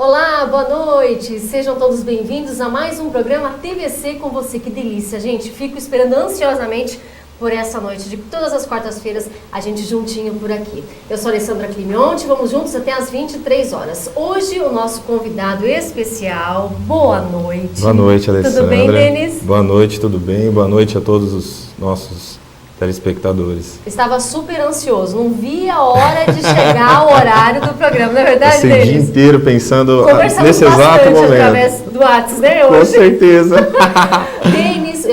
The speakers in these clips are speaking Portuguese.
Olá, boa noite, sejam todos bem-vindos a mais um programa TVC com você. Que delícia, gente, fico esperando ansiosamente por essa noite de todas as quartas-feiras, a gente juntinho por aqui. Eu sou a Alessandra Climonte, vamos juntos até às 23 horas. Hoje o nosso convidado especial, boa noite. Boa noite, Alessandra. Tudo bem, Denis? Boa noite, tudo bem? Boa noite a todos os nossos telespectadores. Estava super ansioso, não via a hora de chegar o horário do programa, não é verdade, Esse Denis? dia inteiro pensando Conversamos nesse exato momento. através do WhatsApp, né? Com certeza.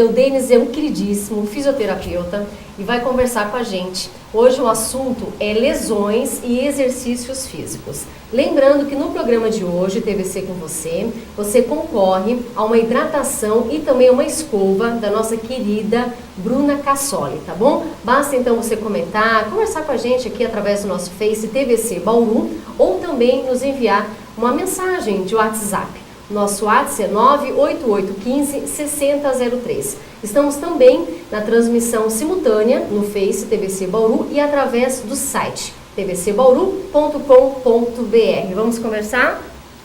O Denis é um queridíssimo fisioterapeuta e vai conversar com a gente. Hoje o assunto é lesões e exercícios físicos. Lembrando que no programa de hoje, TVC com você concorre a uma hidratação e também uma escova da nossa querida Bruna Cassoli, tá bom? Basta então você comentar, conversar com a gente aqui através do nosso Face TVC Bauru ou também nos enviar uma mensagem de WhatsApp. Nosso WhatsApp é 98815-6003. Estamos também na transmissão simultânea no Face TVC Bauru e através do site tvcbauru.com.br. Vamos conversar?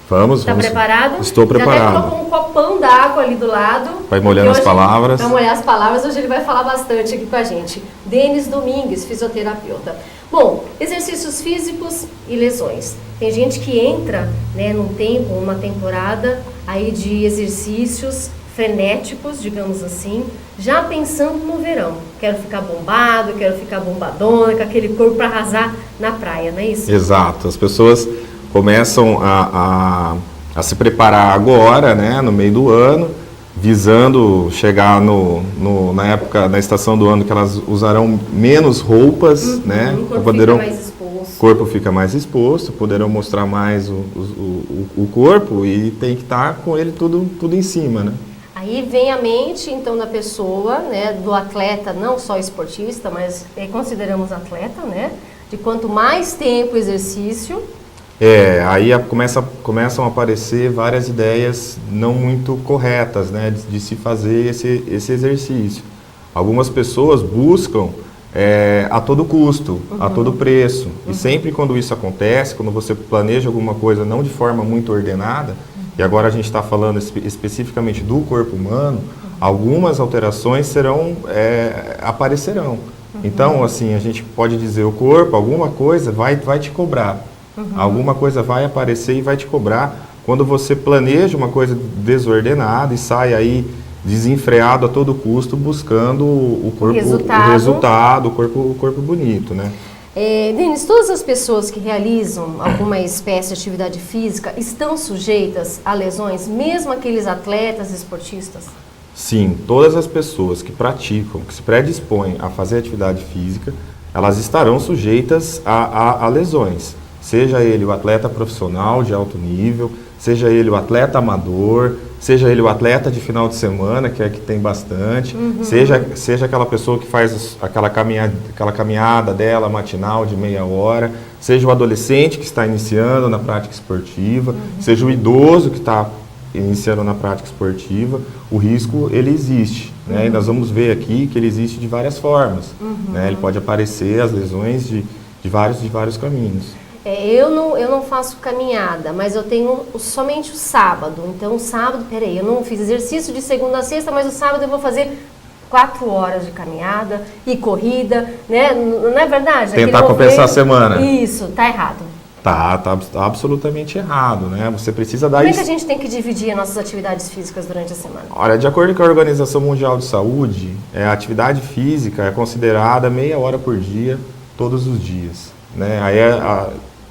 Vamos. Tá preparado? Estou preparado. Já até colocou um copão d'água ali do lado. Vai molhando as palavras. Vai molhar as palavras, hoje ele vai falar bastante aqui com a gente. Denis Domingues, fisioterapeuta. Bom, exercícios físicos e lesões. Tem gente que entra, né, numa temporada aí de exercícios frenéticos, digamos assim, já pensando no verão. Quero ficar bombado, quero ficar bombadona, com aquele corpo para arrasar na praia, não é isso? Exato. As pessoas começam a se preparar agora, né, no meio do ano, visando chegar na estação do ano que elas usarão menos roupas, né? O corpo fica mais exposto. O corpo fica mais exposto, poderão mostrar mais o corpo e tem que estar com ele tudo em cima, né? Aí vem a mente, então, da pessoa, né, do atleta, não só esportista, mas consideramos atleta, né? De quanto mais tempo o exercício... Aí começam a aparecer várias ideias não muito corretas, né, de se fazer esse exercício. Algumas pessoas buscam a todo custo, a todo preço. E sempre quando isso acontece, quando você planeja alguma coisa não de forma muito ordenada, e agora a gente está falando especificamente do corpo humano, algumas alterações aparecerão. Então, assim, a gente pode dizer, o corpo, alguma coisa vai te cobrar. Alguma coisa vai aparecer e vai te cobrar quando você planeja uma coisa desordenada e sai aí desenfreado a todo custo buscando o resultado, o corpo bonito, né? Denis, todas as pessoas que realizam alguma espécie de atividade física estão sujeitas a lesões, mesmo aqueles atletas esportistas? Sim, todas as pessoas que praticam, que se predispõem a fazer atividade física, elas estarão sujeitas a lesões. Seja ele o atleta profissional de alto nível, seja ele o atleta amador, seja ele o atleta de final de semana, que tem bastante, seja aquela pessoa que faz aquela caminhada dela matinal de meia hora, seja o adolescente que está iniciando na prática esportiva, seja o idoso que está iniciando na prática esportiva, o risco ele existe, né? E nós vamos ver aqui que ele existe de várias formas, né? Ele pode aparecer as lesões de vários caminhos. Eu não faço caminhada, mas eu tenho somente o sábado. Então, o sábado, eu não fiz exercício de segunda a sexta, mas o sábado eu vou fazer 4 horas de caminhada e corrida, né? Não é verdade? Tentar compensar a semana. Isso, tá errado. Tá absolutamente errado, né? Você precisa dar Como é que a gente tem que dividir as nossas atividades físicas durante a semana? Olha, de acordo com a Organização Mundial de Saúde, a atividade física é considerada meia hora por dia, todos os dias, né? Aí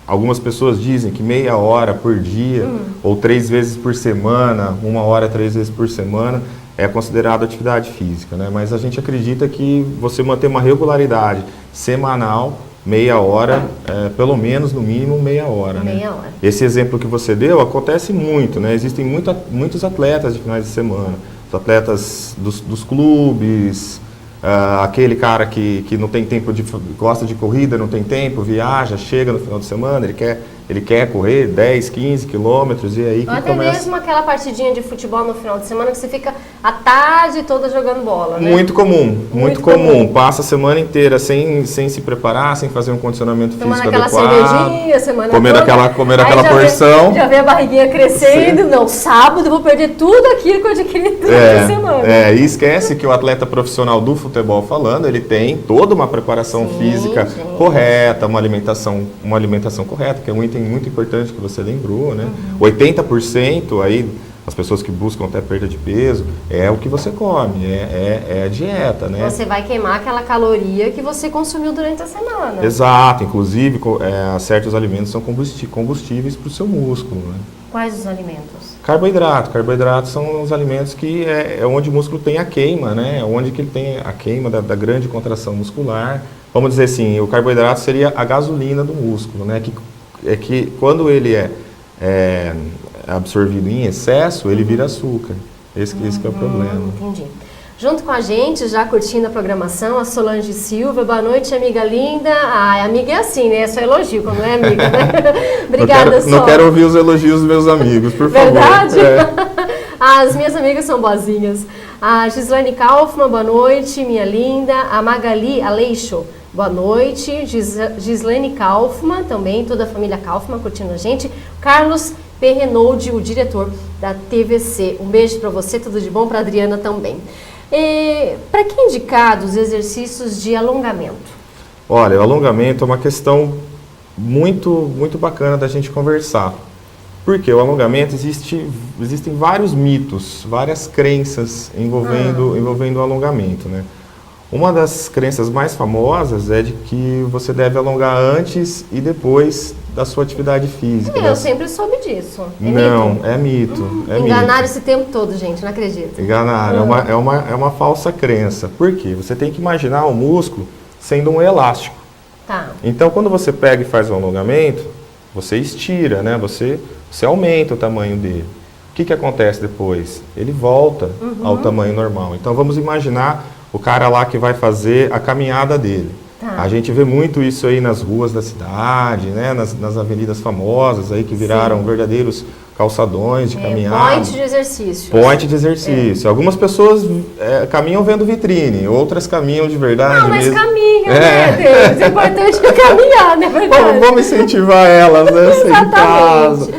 algumas pessoas dizem que meia hora por dia, ou 3 vezes por semana, 1 hora 3 vezes por semana, é considerado atividade física, né? Mas a gente acredita que você manter uma regularidade semanal, meia hora, pelo menos, no mínimo, meia hora, né? Meia hora. Esse exemplo que você deu acontece muito, né? Existem muitos atletas de finais de semana, os atletas dos clubes, aquele cara que não tem tempo, gosta de corrida, não tem tempo, viaja, chega no final de semana, ele quer ele quer correr 10, 15 quilômetros, e aí que até começa... mesmo aquela partidinha de futebol no final de semana que você fica a tarde toda jogando bola, né? Muito comum. Passa a semana inteira sem se preparar, sem fazer um condicionamento tomando físico aquela adequado. cervejinha, semana Comendo toda. comendo aquela porção. Já vê a barriguinha crescendo. Sim. Não, sábado eu vou perder tudo aquilo que eu adquiri durante a semana. E esquece que o atleta profissional do futebol falando, ele tem toda uma preparação física correta, uma alimentação correta, que é um item muito importante que você lembrou, né? 80% aí, as pessoas que buscam até perda de peso, é o que você come, é a dieta, né? Você vai queimar aquela caloria que você consumiu durante a semana. Exato, inclusive certos alimentos são combustíveis para o seu músculo, né? Quais os alimentos? Carboidratos são os alimentos que é onde o músculo tem a queima, né? Onde que ele tem a queima da grande contração muscular. Vamos dizer assim, o carboidrato seria a gasolina do músculo, né? Que quando ele é absorvido em excesso, ele vira açúcar. Esse que é o problema. Entendi. Junto com a gente, já curtindo a programação, a Solange Silva. Boa noite, amiga linda. Amiga é assim, né? É só elogio, quando não é amiga, né? Obrigada, Sol. Não quero ouvir os elogios dos meus amigos, por favor. Verdade? As minhas amigas são boazinhas. A Gislaine Kaufmann, boa noite, minha linda. A Magali Aleixo, boa noite. Gislaine Kaufmann, também, toda a família Kaufmann curtindo a gente. Carlos Perrenoldi, o diretor da TVC. Um beijo para você, tudo de bom, para a Adriana também. Para que indicados os exercícios de alongamento? Olha, o alongamento é uma questão muito bacana da gente conversar. Porque o alongamento existem vários mitos, várias crenças envolvendo o alongamento, né? Uma das crenças mais famosas é de que você deve alongar antes e depois da sua atividade física. Eu sempre soube disso. É mito. Enganaram esse tempo todo, gente, não acredito. Enganaram, é uma falsa crença. Por quê? Você tem que imaginar o músculo sendo um elástico. Tá. Então, quando você pega e faz um alongamento, você estira, né? Você aumenta o tamanho dele. O que acontece depois? Ele volta ao tamanho normal. Então, vamos imaginar o cara lá que vai fazer a caminhada dele. Tá. A gente vê muito isso aí nas ruas da cidade, né? Nas avenidas famosas aí que viraram verdadeiros calçadões de caminhada. Point de exercício. Point de exercício. Algumas pessoas caminham vendo vitrine, outras caminham de verdade. Não, mas mesmo. caminham, né, Deus? O importante é caminhar, não é verdade? Vamos incentivar elas, né? Em casa.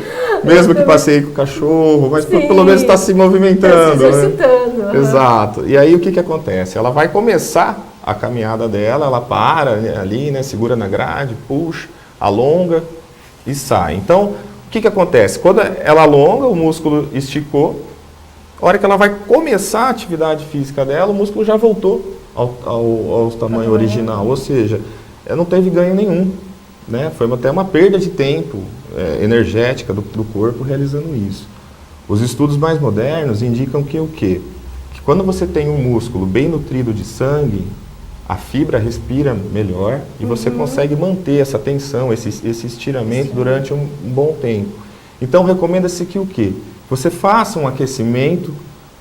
Mesmo que passeie com o cachorro, mas pelo menos está se movimentando. Está se exercitando. Né? Exato. E aí o que acontece? Ela vai começar a caminhada dela, ela para ali, né? Segura na grade, puxa, alonga e sai. Então, o que acontece? Quando ela alonga, o músculo esticou, a hora que ela vai começar a atividade física dela, o músculo já voltou ao tamanho original, ou seja, não teve ganho nenhum. Né? Foi até uma perda de tempo energética do corpo realizando isso. Os estudos mais modernos indicam que o quê? Que quando você tem um músculo bem nutrido de sangue, a fibra respira melhor e você consegue manter essa tensão, esse estiramento durante um bom tempo. Então recomenda-se que o quê? Você faça um aquecimento,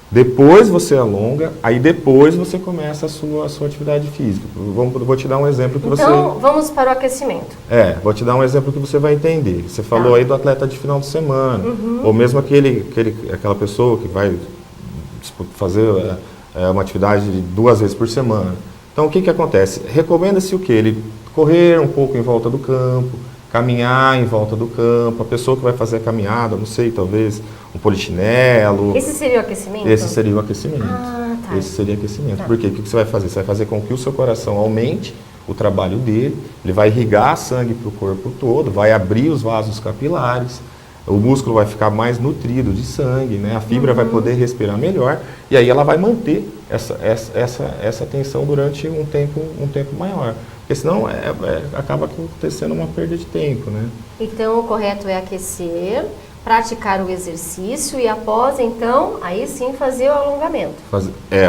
depois você alonga, aí depois você começa a sua atividade física. Vou te dar um exemplo que Então, vamos para o aquecimento. Vou te dar um exemplo que você vai entender. Você falou aí do atleta de final de semana, ou mesmo aquela pessoa que vai fazer uma atividade 2 vezes por semana. Então, o que acontece? Recomenda-se o quê? Ele correr um pouco em volta do campo, caminhar em volta do campo, a pessoa que vai fazer a caminhada, não sei, talvez um polichinelo. Esse seria o aquecimento? Esse seria o aquecimento. Tá. Esse seria o aquecimento. Tá. Por quê? O que você vai fazer? Você vai fazer com que o seu coração aumente o trabalho dele, ele vai irrigar sangue para o corpo todo, vai abrir os vasos capilares, o músculo vai ficar mais nutrido de sangue, né? A fibra vai poder respirar melhor e aí ela vai manter essa tensão durante um tempo maior. Porque senão acaba acontecendo uma perda de tempo, né? Então, o correto é aquecer, praticar o exercício e após, então, aí sim fazer o alongamento.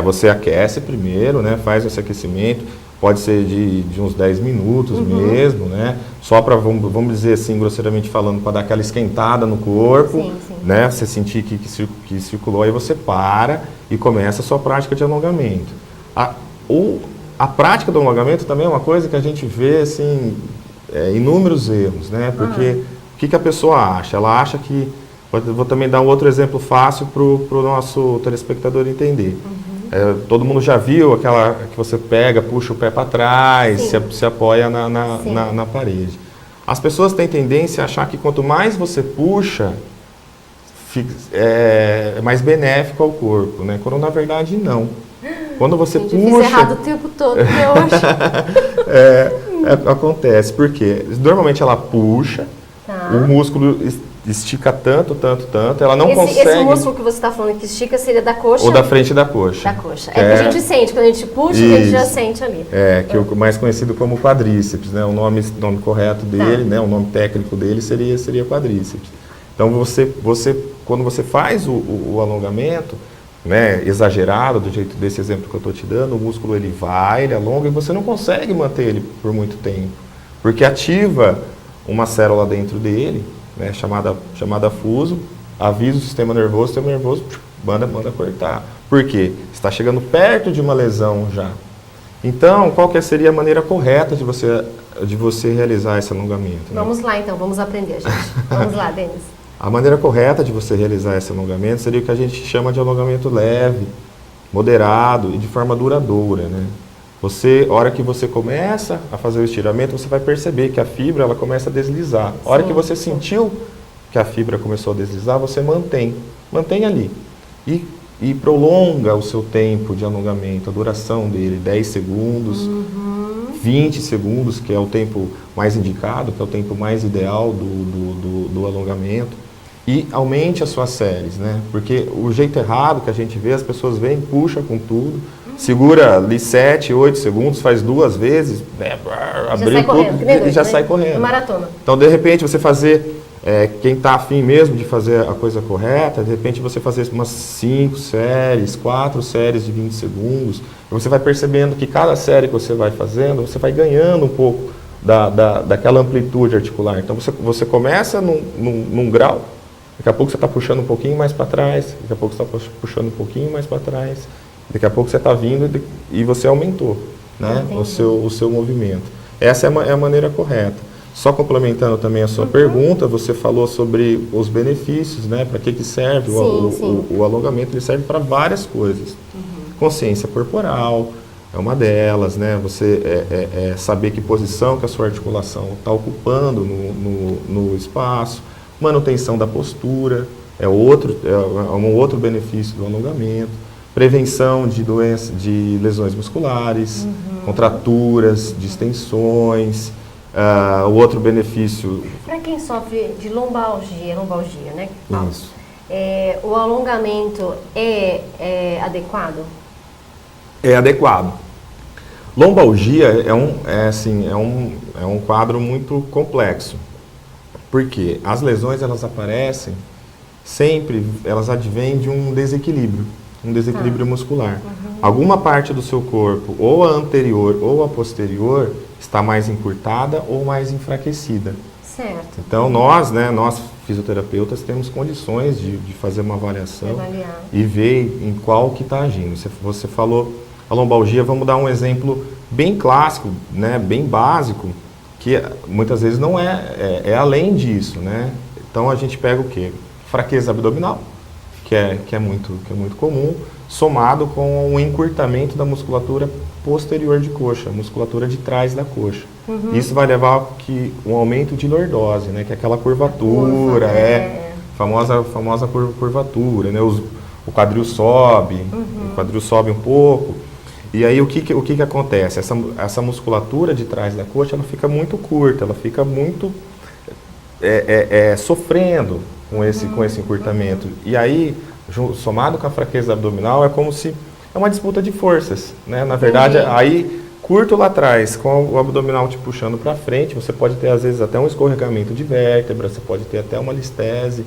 Você aquece primeiro, né? Faz esse aquecimento, pode ser de uns 10 minutos mesmo, né? Só para, vamos dizer assim, grosseiramente falando, para dar aquela esquentada no corpo, sim. né? Você sentir que circulou, aí você para e começa a sua prática de alongamento. A prática do alongamento também é uma coisa que a gente vê, assim, inúmeros erros, né? Porque O que a pessoa acha? Ela acha que... Vou também dar um outro exemplo fácil para o nosso telespectador entender. Todo mundo já viu aquela que você pega, puxa o pé para trás, se apoia na parede. As pessoas têm tendência a achar que quanto mais você puxa, é mais benéfico ao corpo, né? Quando na verdade não. Quando você puxa... Eu fiz errado o tempo todo, eu acho. Acontece, porque normalmente ela puxa, o músculo estica tanto, ela não consegue... Esse músculo que você está falando que estica seria da coxa? Ou da frente da coxa. Da coxa. Que a gente sente, quando a gente puxa, a gente já sente ali. Que é o mais conhecido como quadríceps, né? O nome correto dele, né? O nome técnico dele seria quadríceps. Então, quando você faz o alongamento, né, exagerado, do jeito desse exemplo que eu estou te dando, o músculo ele alonga e você não consegue manter ele por muito tempo, porque ativa uma célula dentro dele, né, chamada fuso, avisa o sistema nervoso manda cortar. Por quê? Está chegando perto de uma lesão já. Então, qual que seria a maneira correta de você realizar esse alongamento? Vamos lá então, vamos aprender, gente. Vamos lá, Denis. A maneira correta de você realizar esse alongamento seria o que a gente chama de alongamento leve, moderado e de forma duradoura, né? A hora que você começa a fazer o estiramento, você vai perceber que a fibra ela começa a deslizar. A hora que você sentiu que a fibra começou a deslizar, você mantém ali. E prolonga o seu tempo de alongamento, a duração dele, 10 segundos, 20 segundos, que é o tempo mais indicado, que é o tempo mais ideal do alongamento. E aumente as suas séries, né? Porque o jeito errado que a gente vê, as pessoas vêm, puxa com tudo, segura ali 7, 8 segundos, faz 2 vezes, né? Abriu tudo e já sai correndo. Maratona. Então, de repente, você fazer, quem está afim mesmo de fazer a coisa correta, de repente você fazer umas 5 séries, 4 séries de 20 segundos, você vai percebendo que cada série que você vai fazendo, você vai ganhando um pouco daquela amplitude articular. Então, você começa num grau, daqui a pouco você está puxando um pouquinho mais para trás, daqui a pouco você está puxando um pouquinho mais para trás, daqui a pouco você está vindo e você aumentou, né, o seu movimento. Essa é a maneira correta. Só complementando também a sua pergunta, você falou sobre os benefícios, né, para que serve o alongamento. Ele serve para várias coisas. Consciência corporal é uma delas, né, você saber que posição que a sua articulação está ocupando no espaço. Manutenção da postura é um outro benefício do alongamento. Prevenção de doenças, de lesões musculares, contraturas, distensões. O outro benefício... Para quem sofre de lombalgia, né? Isso. O alongamento é adequado? É adequado. Lombalgia é um quadro muito complexo. Porque as lesões elas aparecem sempre, elas advêm de um desequilíbrio muscular. Alguma parte do seu corpo, ou a anterior ou a posterior, está mais encurtada ou mais enfraquecida. Certo. Então nós fisioterapeutas, temos condições de fazer uma avaliação e ver em qual que está agindo. Você falou a lombalgia, vamos dar um exemplo bem clássico, né, bem básico, que muitas vezes não é além disso, né? Então a gente pega o quê? Fraqueza abdominal, que é muito comum, somado com o encurtamento da musculatura posterior de coxa, musculatura de trás da coxa. Isso vai levar a um aumento de lordose, né? Que é aquela curvatura, famosa curvatura, né? O quadril sobe, um pouco. E aí o que acontece? Essa musculatura de trás da coxa, ela fica muito curta, ela fica muito sofrendo com esse encurtamento. E aí, somado com a fraqueza abdominal, é como se é uma disputa de forças, né? Na verdade, aí curto lá atrás, com o abdominal te puxando para frente, você pode ter às vezes até um escorregamento de vértebra, você pode ter até uma listese.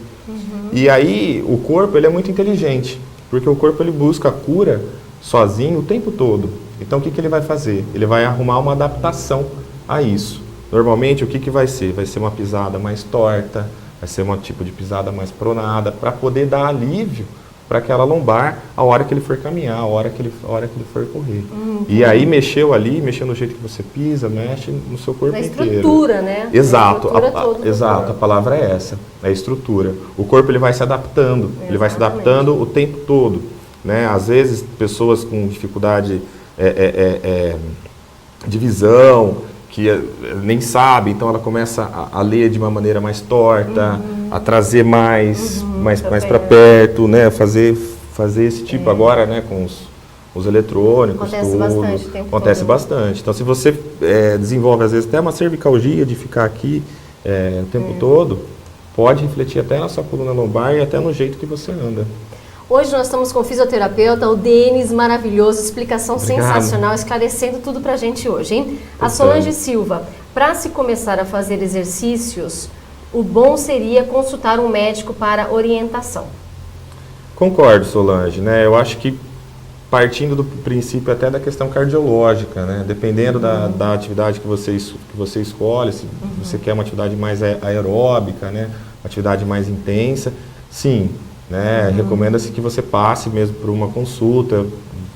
E aí o corpo ele é muito inteligente, porque o corpo ele busca a cura sozinho o tempo todo. Então o que ele vai fazer? Ele vai arrumar uma adaptação a isso. Normalmente o que vai ser? Vai ser uma pisada mais torta, vai ser um tipo de pisada mais pronada, para poder dar alívio para aquela lombar a hora que ele for caminhar, a hora que ele for correr. E aí mexeu ali, mexeu no jeito que você pisa, mexe no seu corpo inteiro. Na estrutura, né? Exato, Exato, a palavra é essa, é a estrutura. O corpo ele vai se adaptando, ele vai se adaptando o tempo todo, né? Às vezes pessoas com dificuldade de visão, que nem sabe, então ela começa a ler de uma maneira mais torta, a trazer mais para perto, né? Fazer esse tipo agora, né? Com os eletrônicos, acontece bastante o tempo acontece todo. Bastante. Então, se você desenvolve às vezes até uma cervicalgia de ficar aqui o tempo todo, pode refletir até na sua coluna lombar e até no jeito que você anda. Hoje nós estamos com o fisioterapeuta, o Denis, maravilhoso, explicação sensacional, esclarecendo tudo pra gente hoje, hein? A Solange Silva, para se começar a fazer exercícios, o bom seria consultar um médico para orientação. Concordo, Solange, né? Eu acho que partindo do princípio até da questão cardiológica, né? Dependendo da atividade que você escolhe, se você quer uma atividade mais aeróbica, né? Uma atividade mais intensa, sim. Né? Recomenda-se que você passe mesmo por uma consulta,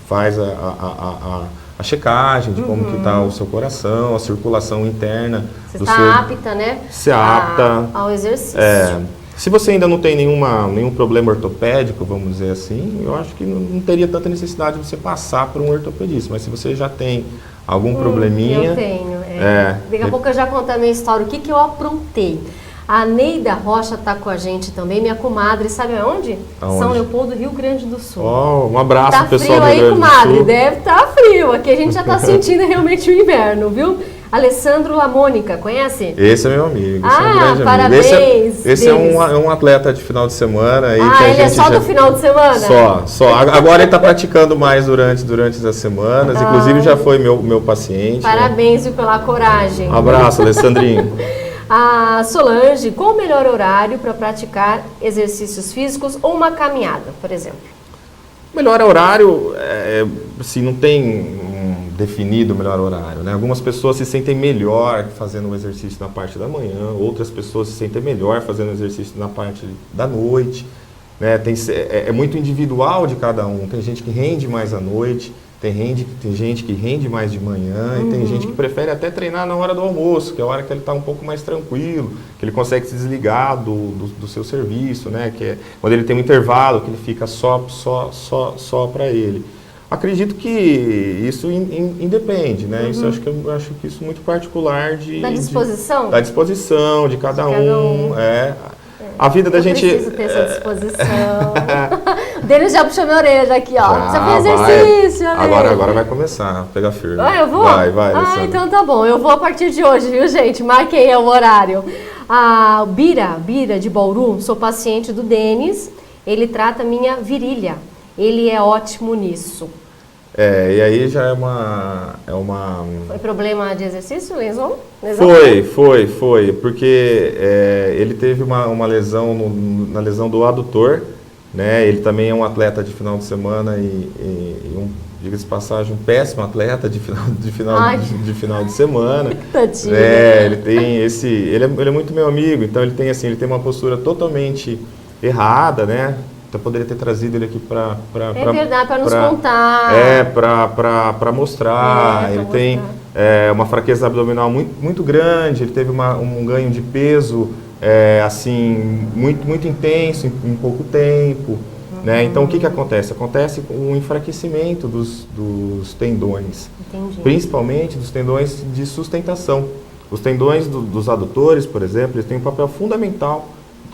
faz a checagem de como que está o seu coração, a circulação interna. Você está apta, né? Se apta ao exercício. Se você ainda não tem nenhum problema ortopédico, vamos dizer assim, eu acho que não teria tanta necessidade de você passar por um ortopedista. Mas se você já tem algum probleminha... Eu tenho. Daqui a pouco eu já conto a minha história, o que eu aprontei. A Neida Rocha está com a gente também, minha comadre, sabe aonde? São Leopoldo, Rio Grande do Sul. Um abraço, pessoal do Rio Rio Grande do Sul. Tá frio aí, comadre? Deve estar frio. Aqui a gente já está sentindo realmente o inverno, viu? Alessandro Lamônica, conhece? Esse é meu amigo, esse é um grande parabéns, amigo. Esse é um atleta de final de semana. Aí que ele é só do final de semana? Só. Agora ele está praticando mais durante as semanas, inclusive já foi meu paciente. Parabéns, pela coragem. Um abraço, Alessandrinho. A Solange, qual o melhor horário para praticar exercícios físicos ou uma caminhada, por exemplo? O melhor horário, assim, não tem definido o melhor horário, né? Algumas pessoas se sentem melhor fazendo o exercício na parte da manhã, outras pessoas se sentem melhor fazendo o exercício na parte da noite, né? É muito individual de cada um. Tem gente que rende mais à noite, tem gente que rende mais de manhã e tem gente que prefere até treinar na hora do almoço, que é a hora que ele está um pouco mais tranquilo, que ele consegue se desligar do seu serviço, né? Que é quando ele tem um intervalo, que ele fica só para ele. Acredito que isso independe, né? Isso eu acho que isso é muito particular da disposição? Da disposição de cada um. A vida da gente... preciso ter essa disposição. O Denis já puxou minha orelha aqui, ó. Você fez exercício, né? Agora vai começar a pegar firme. Eu vou? Vai. Então tá bom. Eu vou a partir de hoje, viu, gente? Marquei o horário. A Bira de Bauru, sou paciente do Denis. Ele trata minha virilha. Ele é ótimo nisso. E aí já é uma... Foi problema de exercício, lesão? Foi, porque ele teve uma lesão na lesão do adutor, né? Ele também é um atleta de final de semana diga-se de passagem, um péssimo atleta de final de semana. Tadinho. Ele é muito meu amigo, então ele tem uma postura totalmente errada, né? Eu poderia ter trazido ele aqui para nos contar. Para mostrar. Ele tem uma fraqueza abdominal muito grande, ele teve um ganho de peso assim, muito intenso em pouco tempo. Né? Então, o que acontece? Acontece um enfraquecimento dos tendões. Entendi. Principalmente dos tendões de sustentação. Os tendões dos adutores, por exemplo, eles têm um papel fundamental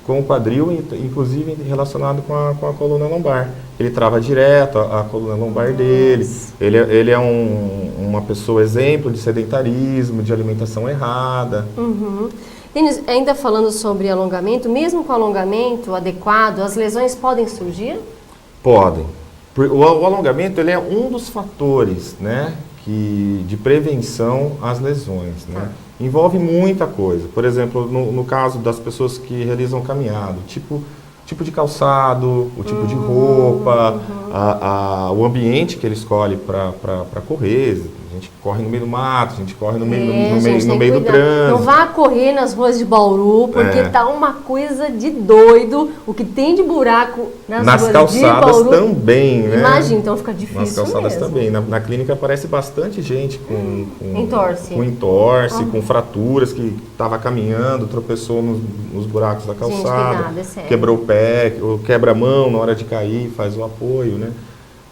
com o quadril, inclusive relacionado com a coluna lombar. Ele trava direto a coluna lombar dele. Ele é uma pessoa exemplo de sedentarismo, de alimentação errada. Denis, ainda falando sobre alongamento, mesmo com alongamento adequado, as lesões podem surgir? Podem. O alongamento ele é um dos fatores, né, de prevenção às lesões, né? Envolve muita coisa. Por exemplo, no caso das pessoas que realizam caminhada, tipo de calçado, o tipo de roupa, o ambiente que ele escolhe para correr. A gente corre no meio do mato, a gente corre no meio do trânsito. Não vá correr nas ruas de Bauru, porque tá uma coisa de doido. O que tem de buraco nas ruas de Bauru. Nas calçadas também, né? Imagina, então fica difícil mesmo. Nas calçadas também. Na clínica aparece bastante gente com entorse, com fraturas, que estava caminhando, tropeçou nos buracos da calçada, gente, que nada, é sério. Quebrou o pé, ou quebra a mão na hora de cair, faz o apoio, né?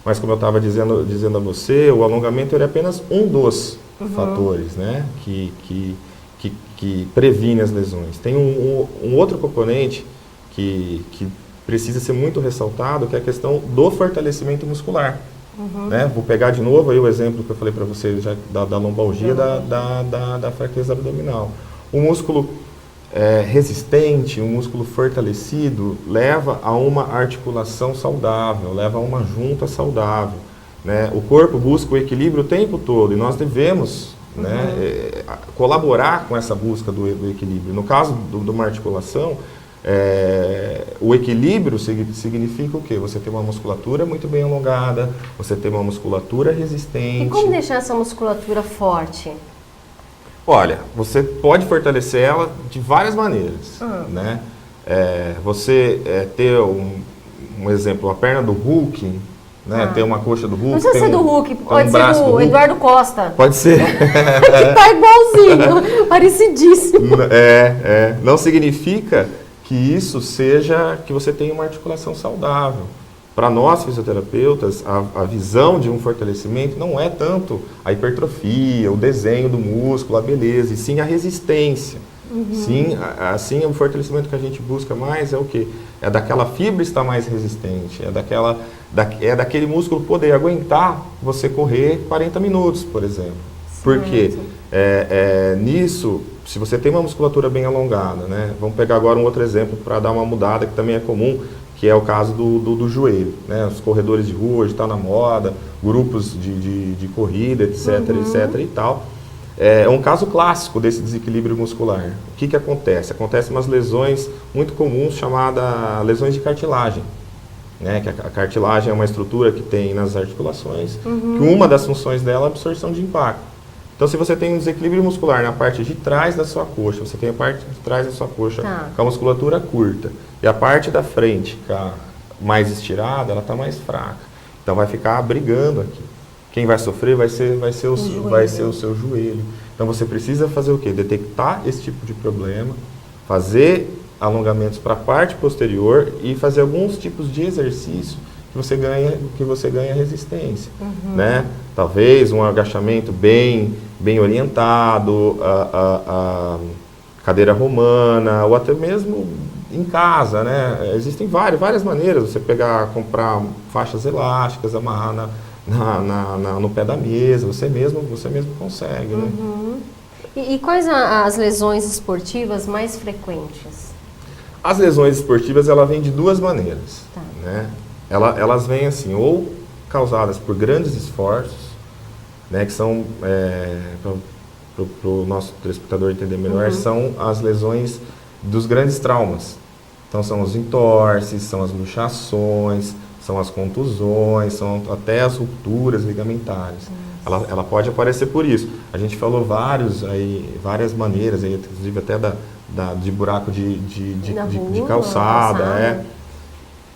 Mas como eu estava dizendo a você, o alongamento ele é apenas um dos fatores, né, que previne as lesões. Tem um outro componente que precisa ser muito ressaltado, que é a questão do fortalecimento muscular. Né? Vou pegar de novo aí o exemplo que eu falei para você já, da lombalgia, da fraqueza abdominal. O músculo resistente, um músculo fortalecido, leva a uma articulação saudável, leva a uma junta saudável. Né? O corpo busca o equilíbrio o tempo todo e nós devemos colaborar com essa busca do equilíbrio. No caso de uma articulação, o equilíbrio significa o quê? Você tem uma musculatura muito bem alongada, você tem uma musculatura resistente. E como deixar essa musculatura forte? Olha, você pode fortalecer ela de várias maneiras, né? Você ter um exemplo, a perna do Hulk, né? Ter uma coxa do Hulk. Não precisa ser do Hulk, pode ser do Hulk. Eduardo Costa. Pode ser. Que tá igualzinho, parecidíssimo. Não significa que isso seja que você tenha uma articulação saudável. Para nós, fisioterapeutas, a visão de um fortalecimento não é tanto a hipertrofia, o desenho do músculo, a beleza, e sim a resistência. Sim, assim, o fortalecimento que a gente busca mais é o quê? É daquela fibra estar mais resistente, é daquele músculo poder aguentar você correr 40 minutos, por exemplo. Porque nisso, se você tem uma musculatura bem alongada, né? Vamos pegar agora um outro exemplo para dar uma mudada que também é comum, que é o caso do joelho, né? Os corredores de rua hoje está na moda, grupos de corrida, etc, etc e tal. É um caso clássico desse desequilíbrio muscular. O que acontece? Acontecem umas lesões muito comuns chamadas lesões de cartilagem. Né? Que a cartilagem é uma estrutura que tem nas articulações, que uma das funções dela é a absorção de impacto. Então, se você tem um desequilíbrio muscular na parte de trás da sua coxa, você tem a parte de trás da sua coxa com a musculatura curta, e a parte da frente, mais estirada, ela está mais fraca. Então, vai ficar brigando aqui. Quem vai sofrer vai ser o seu joelho. Então, você precisa fazer o quê? Detectar esse tipo de problema, fazer alongamentos para a parte posterior e fazer alguns tipos de exercício que você ganha resistência. Né? Talvez um agachamento bem orientado, a cadeira romana, ou até mesmo em casa, né? Existem várias maneiras, você comprar faixas elásticas, amarrar no pé da mesa, você mesmo consegue. Né? E quais as lesões esportivas mais frequentes? As lesões esportivas, ela vêm de duas maneiras. Né? Elas vêm assim, ou causadas por grandes esforços, né, que são, para o nosso telespectador entender melhor, são as lesões dos grandes traumas. Então são os entorses, são as luxações, são as contusões, são até as rupturas ligamentares. Ela pode aparecer por isso. A gente falou várias maneiras, inclusive até de buraco de calçada.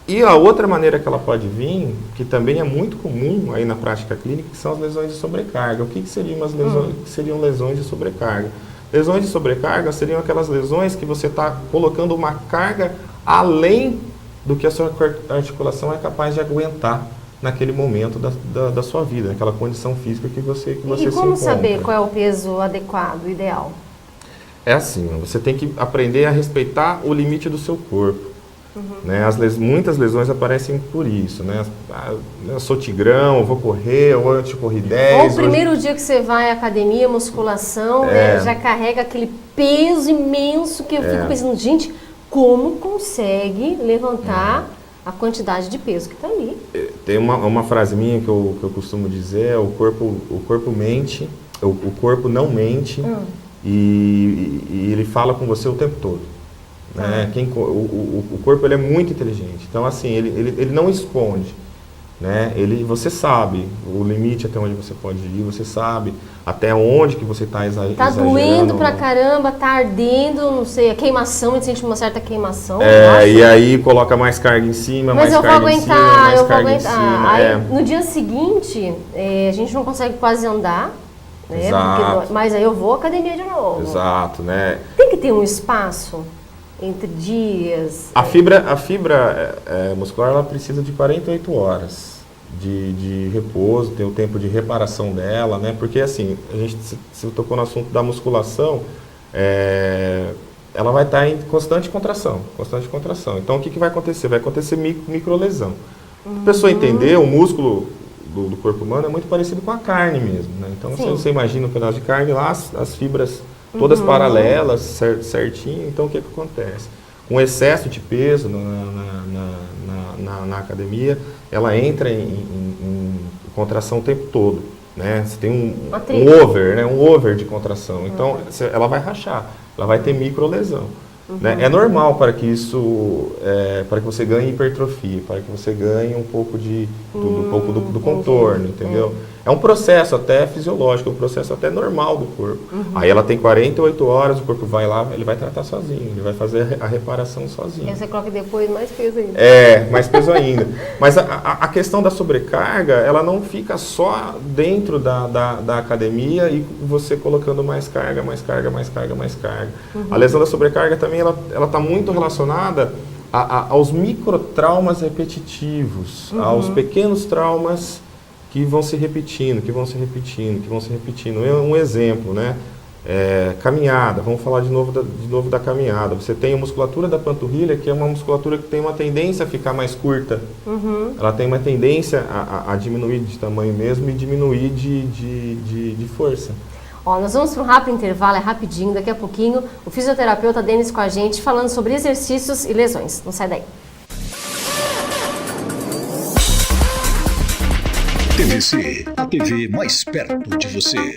E a outra maneira que ela pode vir, que também é muito comum aí na prática clínica, são as lesões de sobrecarga. O que seriam as lesões? Seriam lesões de sobrecarga? Lesões de sobrecarga seriam aquelas lesões que você está colocando uma carga além do que a sua articulação é capaz de aguentar naquele momento da sua vida, naquela condição física que você se encontra. E como saber qual é o peso adequado, ideal? É assim, você tem que aprender a respeitar o limite do seu corpo. Né? Muitas lesões aparecem por isso, né? Eu sou tigrão, eu vou correr, ou eu te corri 10. Ou o primeiro dia que você vai à academia, musculação, né, já carrega aquele peso imenso que eu fico pensando, gente, como consegue levantar a quantidade de peso que está ali? Tem uma frase minha que eu costumo dizer, o corpo mente, o corpo não mente e ele fala com você o tempo todo. Né? O corpo ele é muito inteligente, então assim, ele não esconde, né? Você sabe o limite até onde você pode ir, você sabe até onde que você está exagerando. Tá doendo pra caramba, tá ardendo, não sei, a queimação, a gente sente uma certa queimação. E aí coloca mais carga em cima, mas mais carga em cima, mais carga em cima. Aí, no dia seguinte, a gente não consegue quase andar, né? Exato. Mas aí eu vou à academia de novo. Exato, né? Tem que ter um espaço entre dias. A fibra muscular, ela precisa de 48 horas de repouso, tem o tempo de reparação dela, né? Porque assim, a gente se tocou no assunto da musculação, ela vai estar em constante contração. Então o que vai acontecer? Vai acontecer microlesão. Para a pessoa entender, o músculo do corpo humano é muito parecido com a carne mesmo, né? Então você imagina um pedaço de carne lá, as fibras todas paralelas, certinho. Então o que acontece? Com excesso de peso na academia, ela entra em contração o tempo todo, né? Você tem um over, né? Um over de contração. Então ela vai rachar, ela vai ter microlesão. Né? É normal para que para que você ganhe hipertrofia, para que você ganhe um pouco do contorno, entendeu? É um processo até fisiológico, um processo até normal do corpo. Aí ela tem 48 horas, o corpo vai lá, ele vai tratar sozinho, ele vai fazer a reparação sozinho. E você coloca depois mais peso ainda. Mais peso ainda. Mas a questão da sobrecarga, ela não fica só dentro da academia e você colocando mais carga. A lesão da sobrecarga também, ela está muito relacionada aos microtraumas repetitivos, aos pequenos traumas que vão se repetindo. Um exemplo, né? Caminhada, vamos falar de novo da caminhada. Você tem a musculatura da panturrilha, que é uma musculatura que tem uma tendência a ficar mais curta. Ela tem uma tendência a diminuir de tamanho mesmo e diminuir de força. Nós vamos para um rápido intervalo, é rapidinho, daqui a pouquinho o fisioterapeuta Denis com a gente falando sobre exercícios e lesões. Não sai daí. TVC, a TV mais perto de você.